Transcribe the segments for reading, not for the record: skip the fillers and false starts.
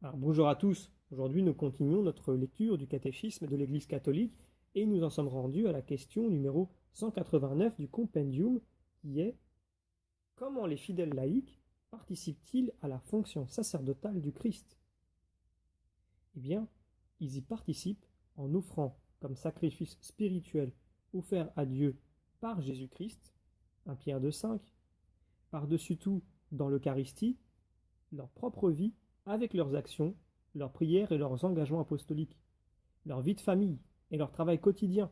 Alors, bonjour à tous. Aujourd'hui, nous continuons notre lecture du catéchisme de l'Église catholique et nous en sommes rendus à la question numéro 189 du compendium qui est: comment les fidèles laïcs participent-ils à la fonction sacerdotale du Christ? Eh bien, ils y participent en offrant comme sacrifice spirituel offert à Dieu par Jésus-Christ, 1 Pierre 2,5, par-dessus tout dans l'Eucharistie, leur propre vie avec leurs actions, leurs prières et leurs engagements apostoliques, leur vie de famille et leur travail quotidien,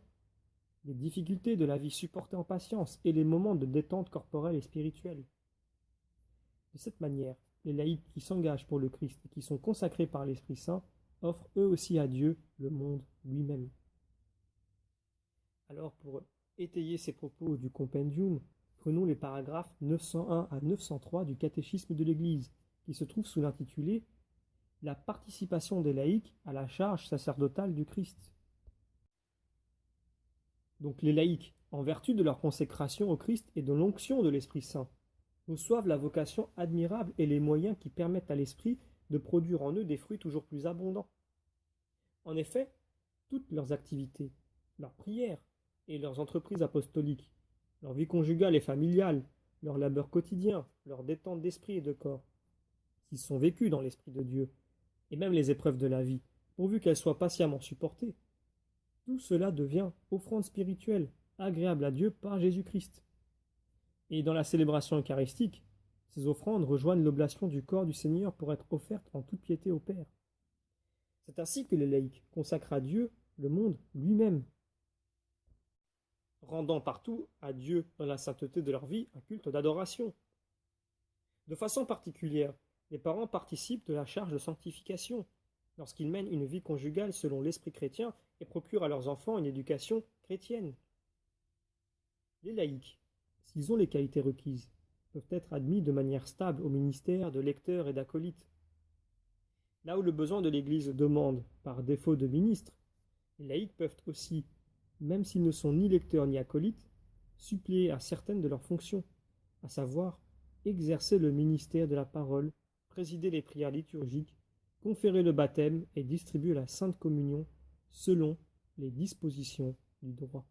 les difficultés de la vie supportées en patience et les moments de détente corporelle et spirituelle. De cette manière, les laïcs qui s'engagent pour le Christ et qui sont consacrés par l'Esprit Saint offrent eux aussi à Dieu le monde lui-même. Alors pour étayer ces propos du compendium, prenons les paragraphes 901 à 903 du catéchisme de l'Église, qui se trouve sous l'intitulé « La participation des laïcs à la charge sacerdotale du Christ ». Donc les laïcs, en vertu de leur consécration au Christ et de l'onction de l'Esprit Saint, reçoivent la vocation admirable et les moyens qui permettent à l'Esprit de produire en eux des fruits toujours plus abondants. En effet, toutes leurs activités, leurs prières et leurs entreprises apostoliques, leur vie conjugale et familiale, leur labeur quotidien, leur détente d'esprit et de corps, s'ils sont vécus dans l'Esprit de Dieu, et même les épreuves de la vie, pourvu qu'elles soient patiemment supportées, tout cela devient offrande spirituelle, agréable à Dieu par Jésus-Christ. Et dans la célébration eucharistique, ces offrandes rejoignent l'oblation du corps du Seigneur pour être offertes en toute piété au Père. C'est ainsi que les laïcs consacrent à Dieu le monde lui-même, rendant partout à Dieu dans la sainteté de leur vie un culte d'adoration. De façon particulière, les parents participent de la charge de sanctification, lorsqu'ils mènent une vie conjugale selon l'esprit chrétien et procurent à leurs enfants une éducation chrétienne. Les laïcs, s'ils ont les qualités requises, peuvent être admis de manière stable au ministère de lecteurs et d'acolytes. Là où le besoin de l'Église demande, par défaut de ministres, les laïcs peuvent aussi, même s'ils ne sont ni lecteurs ni acolytes, suppléer à certaines de leurs fonctions, à savoir exercer le ministère de la parole, présider les prières liturgiques, conférer le baptême et distribuer la Sainte Communion selon les dispositions du droit.